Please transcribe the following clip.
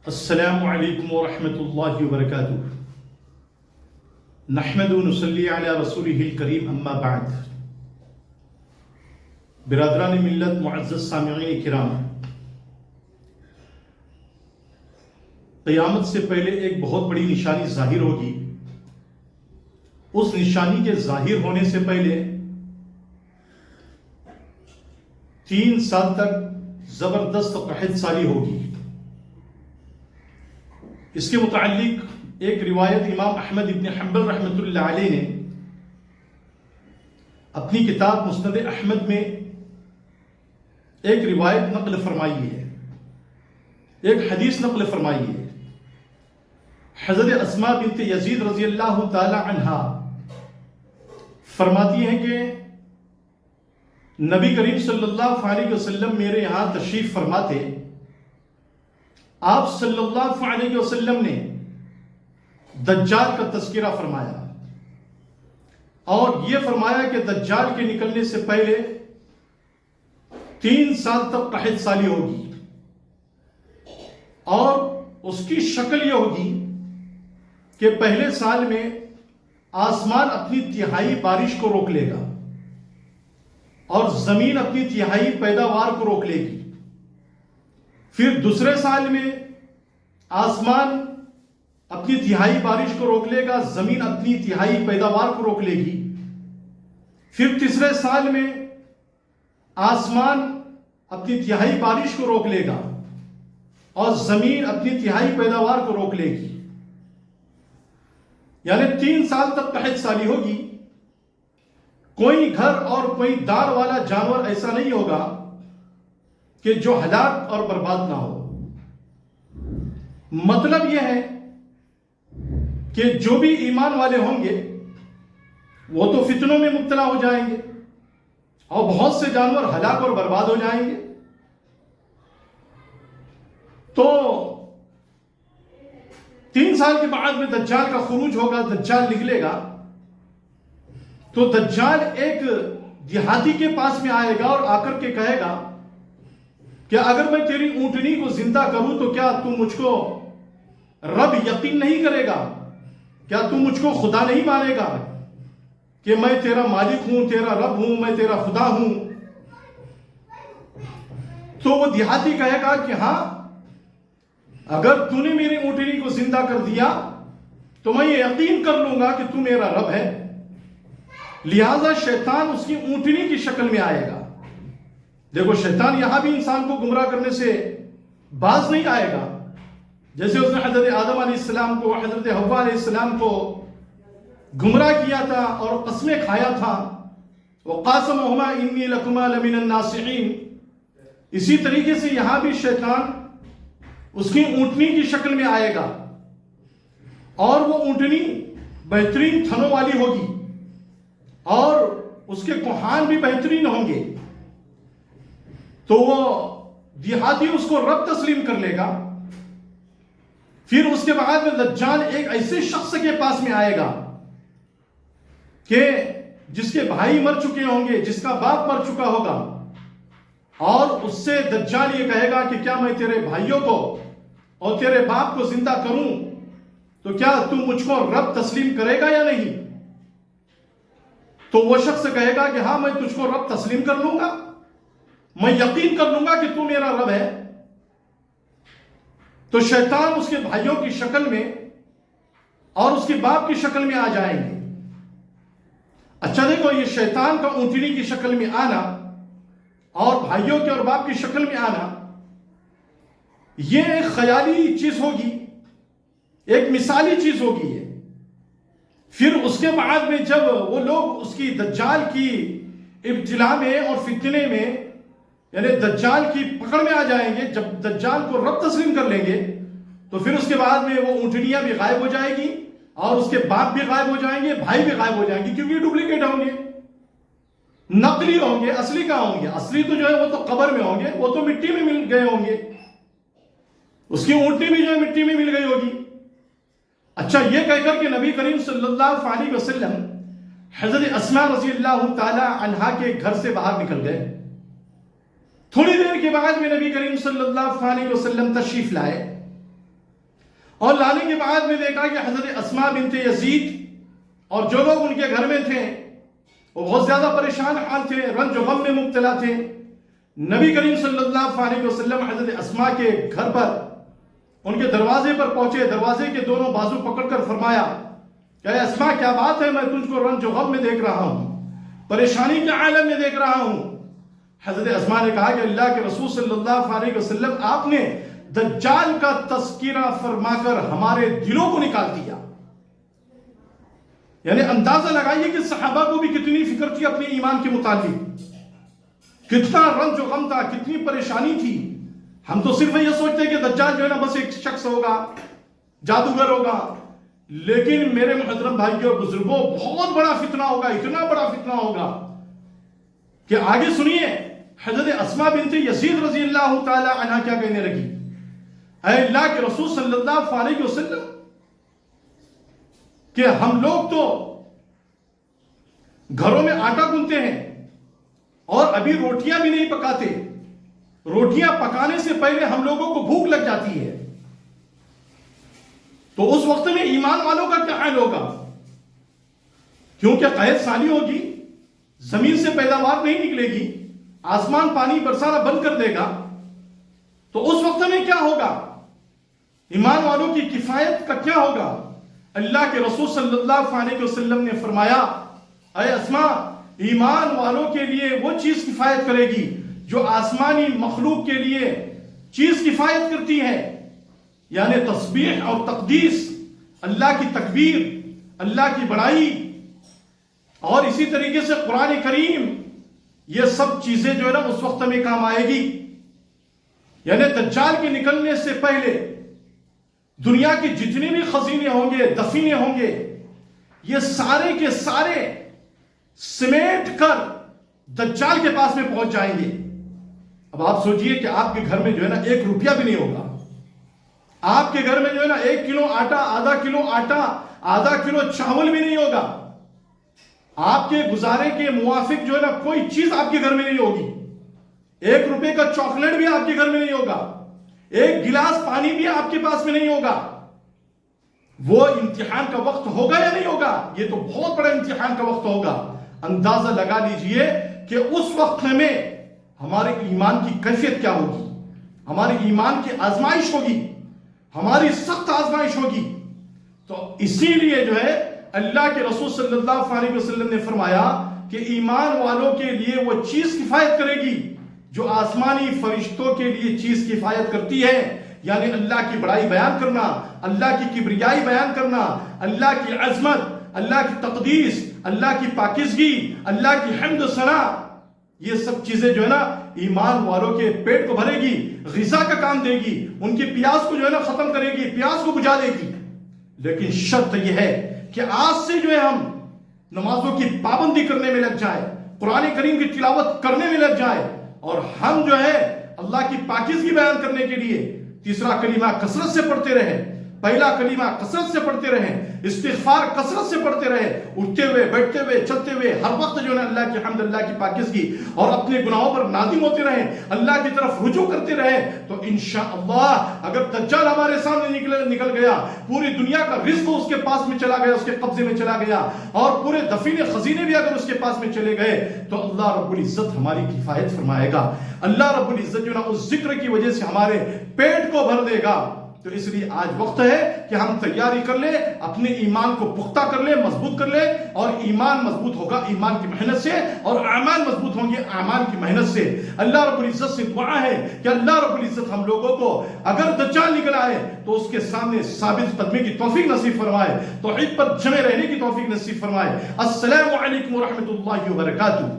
السلام علیکم ورحمۃ اللہ وبرکاتہ۔ نحمد و نصلی علی رسولہ الکریم، اما بعد۔ برادران ملت، معزز سامعین کرام، قیامت سے پہلے ایک بہت بڑی نشانی ظاہر ہوگی۔ اس نشانی کے ظاہر ہونے سے پہلے 3 سال تک زبردست قحط سالی ہوگی۔ اس کے متعلق ایک روایت امام احمد ابن حنبل رحمۃ اللہ علیہ نے اپنی کتاب مسند احمد میں ایک روایت نقل فرمائی ہے، ایک حدیث نقل فرمائی ہے۔ حضرت اسماء بنت یزید رضی اللہ تعالی عنہا فرماتی ہیں کہ نبی کریم صلی اللہ علیہ وسلم میرے یہاں تشریف فرماتے، آپ صلی اللہ علیہ وسلم نے دجال کا تذکرہ فرمایا اور یہ فرمایا کہ دجال کے نکلنے سے پہلے 3 سال تک قحط سالی ہوگی اور اس کی شکل یہ ہوگی کہ پہلے سال میں آسمان اپنی تہائی بارش کو روک لے گا اور زمین اپنی تہائی پیداوار کو روک لے گی۔ پھر دوسرے سال میں آسمان اپنی تہائی بارش کو روک لے گا، زمین اپنی تہائی پیداوار کو روک لے گی۔ پھر تیسرے سال میں آسمان اپنی تہائی بارش کو روک لے گا اور زمین اپنی تہائی پیداوار کو روک لے گی۔ یعنی 3 سال تک قحط سالی ہوگی۔ کوئی گھر اور کوئی دار والا جانور ایسا نہیں ہوگا کہ جو ہلاک اور برباد نہ ہو۔ مطلب یہ ہے کہ جو بھی ایمان والے ہوں گے وہ تو فتنوں میں مبتلا ہو جائیں گے اور بہت سے جانور ہلاک اور برباد ہو جائیں گے۔ تو 3 سال کے بعد میں دجال کا خروج ہوگا، دجال نکلے گا تو دجال ایک دیہاتی کے پاس میں آئے گا اور آ کر کے کہے گا کہ اگر میں تیری اونٹنی کو زندہ کروں تو کیا تو مجھ کو رب یقین نہیں کرے گا؟ کیا تو مجھ کو خدا نہیں مانے گا کہ میں تیرا مالک ہوں، تیرا رب ہوں، میں تیرا خدا ہوں؟ تو وہ دیہاتی کہے گا کہ ہاں، اگر تو نے میری اونٹنی کو زندہ کر دیا تو میں یہ یقین کر لوں گا کہ تو میرا رب ہے۔ لہذا شیطان اس کی اونٹنی کی شکل میں آئے گا۔ دیکھو، شیطان یہاں بھی انسان کو گمراہ کرنے سے باز نہیں آئے گا۔ جیسے اس نے حضرت آدم علیہ السلام کو، حضرت حوا علیہ السلام کو گمراہ کیا تھا اور قسمیں کھایا تھا، وَقَاسَمَهُمَا إِنِّي لَكُمَا لَمِنَ النَّاصِحِينَ۔ اسی طریقے سے یہاں بھی شیطان اس کی اونٹنی کی شکل میں آئے گا اور وہ اونٹنی بہترین تھنوں والی ہوگی اور اس کے کوہان بھی بہترین ہوں گے۔ تو وہ دیہاتی اس کو رب تسلیم کر لے گا۔ پھر اس کے بعد میں دجال ایک ایسے شخص کے پاس میں آئے گا کہ جس کے بھائی مر چکے ہوں گے، جس کا باپ مر چکا ہوگا، اور اس سے دجال یہ کہے گا کہ کیا میں تیرے بھائیوں کو اور تیرے باپ کو زندہ کروں تو کیا تو مجھ کو رب تسلیم کرے گا یا نہیں؟ تو وہ شخص کہے گا کہ ہاں، میں تجھ کو رب تسلیم کر لوں گا، میں یقین کر لوں گا کہ تو میرا رب ہے۔ تو شیطان اس کے بھائیوں کی شکل میں اور اس کے باپ کی شکل میں آ جائیں گے۔ اچھا دیکھو، یہ شیطان کا اونٹنی کی شکل میں آنا اور بھائیوں کے اور باپ کی شکل میں آنا، یہ ایک خیالی چیز ہوگی، ایک مثالی چیز ہوگی یہ۔ پھر اس کے بعد میں جب وہ لوگ اس کی دجال کی ابتلا میں اور فتنے میں، یعنی دجال کی پکڑ میں آ جائیں گے، جب دجال کو رب تسلیم کر لیں گے تو پھر اس کے بعد میں وہ اونٹنیاں بھی غائب ہو جائیں گی اور اس کے باپ بھی غائب ہو جائیں گے، بھائی بھی غائب ہو جائیں گے، کیونکہ یہ ڈپلیکیٹ ہوں گے، نقلی ہوں گے، اصلی کہاں ہوں گے؟ اصلی تو جو ہے وہ تو قبر میں ہوں گے، وہ تو مٹی میں مل گئے ہوں گے، اس کی اونٹنی بھی جو ہے مٹی میں مل گئی ہوگی۔ اچھا، یہ کہہ کر کہ نبی کریم صلی اللہ علیہ وسلم حضرت اسماء رضی اللہ تعالی عنہا کے گھر سے باہر نکل گئے۔ تھوڑی دیر کے بعد میں نبی کریم صلی اللہ علیہ وسلم تشریف لائے اور لانے کے بعد میں دیکھا کہ حضرت اسماء بنت یزید اور جو لوگ ان کے گھر میں تھے وہ بہت زیادہ پریشان حال تھے، رنج و غم میں مبتلا تھے۔ نبی کریم صلی اللہ علیہ وسلم حضرت اسماء کے گھر پر ان کے دروازے پر پہنچے، دروازے کے دونوں بازو پکڑ کر فرمایا کہ اے اسماء کیا بات ہے، میں تجھ کو رنج و غم میں دیکھ رہا ہوں، پریشانی کے عالم میں دیکھ رہا ہوں۔ حضرت اسماء نے کہا کہ اللہ کے رسول صلی اللہ علیہ وسلم آپ نے دجال کا تذکرہ فرما کر ہمارے دلوں کو نکال دیا۔ یعنی اندازہ لگائیے کہ صحابہ کو بھی کتنی فکر تھی اپنے ایمان کے متعلق، کتنا رنج و غم تھا، کتنی پریشانی تھی۔ ہم تو صرف یہ سوچتے ہیں کہ دجال جو ہے نا بس ایک شخص ہوگا، جادوگر ہوگا، لیکن میرے محترم بھائیوں اور بزرگوں بہت بڑا فتنہ ہوگا، اتنا بڑا فتنہ ہوگا کہ آگے سنیے حضرت اسماء بنت یزید رضی اللہ تعالی عنہ کیا کہنے لگی، اے اللہ کے رسول صلی اللہ علیہ وسلم کہ ہم لوگ تو گھروں میں آٹا گوندتے ہیں اور ابھی روٹیاں بھی نہیں پکاتے، روٹیاں پکانے سے پہلے ہم لوگوں کو بھوک لگ جاتی ہے، تو اس وقت میں ایمان والوں کا کیا حال ہوگا؟ کیونکہ قحط سالی ہوگی، زمین سے پیداوار نہیں نکلے گی، آسمان پانی برسانا بند کر دے گا، تو اس وقت میں کیا ہوگا؟ ایمان والوں کی کفایت کا کیا ہوگا؟ اللہ کے رسول صلی اللہ علیہ وسلم نے فرمایا، اے اسماء ایمان والوں کے لیے وہ چیز کفایت کرے گی جو آسمانی مخلوق کے لیے چیز کفایت کرتی ہے، یعنی تسبیح اور تقدیس، اللہ کی تکبیر، اللہ کی بڑائی، اور اسی طریقے سے قرآن کریم، یہ سب چیزیں جو ہے نا اس وقت میں کام آئے گی۔ یعنی دجال کے نکلنے سے پہلے دنیا کے جتنے بھی خزینے ہوں گے، دفینے ہوں گے، یہ سارے کے سارے سمیٹ کر دجال کے پاس میں پہنچ جائیں گے۔ اب آپ سوچئے کہ آپ کے گھر میں جو ہے نا 1 روپیہ بھی نہیں ہوگا، آپ کے گھر میں جو ہے نا 1 کلو آٹا، آدھا کلو آٹا، آدھا کلو چاول بھی نہیں ہوگا، آپ کے گزارے کے موافق جو ہے نا کوئی چیز آپ کے گھر میں نہیں ہوگی، 1 روپے کا چاکلیٹ بھی آپ کے گھر میں نہیں ہوگا، 1 گلاس پانی بھی آپ کے پاس میں نہیں ہوگا۔ وہ امتحان کا وقت ہوگا یا نہیں ہوگا؟ یہ تو بہت بڑا امتحان کا وقت ہوگا۔ اندازہ لگا لیجئے کہ اس وقت میں ہمارے ایمان کی کیفیت کیا ہوگی، ہمارے ایمان کی آزمائش ہوگی، ہماری سخت آزمائش ہوگی۔ تو اسی لیے جو ہے اللہ کے رسول صلی اللہ علیہ وسلم نے فرمایا کہ ایمان والوں کے لیے وہ چیز کفایت کرے گی جو آسمانی فرشتوں کے لیے چیز کفایت کرتی ہے، یعنی اللہ کی بڑائی بیان کرنا، اللہ کی کبریائی بیان کرنا، اللہ کی عظمت، اللہ کی تقدیس، اللہ کی پاکیزگی، اللہ کی حمد و ثنا، یہ سب چیزیں جو ہے نا ایمان والوں کے پیٹ کو بھرے گی، غذا کا کام دے گی، ان کی پیاس کو جو ہے نا ختم کرے گی، پیاس کو بجھا دے گی۔ لیکن شرط یہ ہے کہ آج سے جو ہے ہم نمازوں کی پابندی کرنے میں لگ جائیں، قرآن کریم کی تلاوت کرنے میں لگ جائیں، اور ہم جو ہے اللہ کی پاکیزگی بیان کرنے کے لیے تیسرا کلمہ کثرت سے پڑھتے رہیں، پہلا کلمہ کثرت سے پڑھتے رہیں، استغفار کثرت سے پڑھتے رہیں، اٹھتے ہوئے، بیٹھتے ہوئے، چلتے ہوئے، ہر وقت جو ہے اللہ کی حمد، اللہ کی پاکیزگی اور اپنے گناہوں پر نادم ہوتے رہیں، اللہ کی طرف رجوع کرتے رہیں، تو انشاءاللہ اگر دجال ہمارے سامنے نکل گیا، پوری دنیا کا رزق اس کے پاس میں چلا گیا، اس کے قبضے میں چلا گیا، اور پورے دفینے خزینے بھی اگر اس کے پاس میں چلے گئے، تو اللہ رب العزت ہماری کفایت فرمائے گا۔ اللہ رب العزت جو ہے اس ذکر کی وجہ سے ہمارے پیٹ کو بھر دے گا۔ تو اس لیے آج وقت ہے کہ ہم تیاری کر لیں، اپنے ایمان کو پختہ کر لیں، مضبوط کر لیں، اور ایمان مضبوط ہوگا ایمان کی محنت سے، اور اعمال مضبوط ہوں گے اعمال کی محنت سے۔ اللہ رب العزت سے دعا ہے کہ اللہ رب العزت ہم لوگوں کو اگر دجال نکلا ہے تو اس کے سامنے ثابت قدمی کی توفیق نصیب فرمائے، توحید پر جمے رہنے کی توفیق نصیب فرمائے۔ السلام علیکم ورحمۃ اللہ وبرکاتہ۔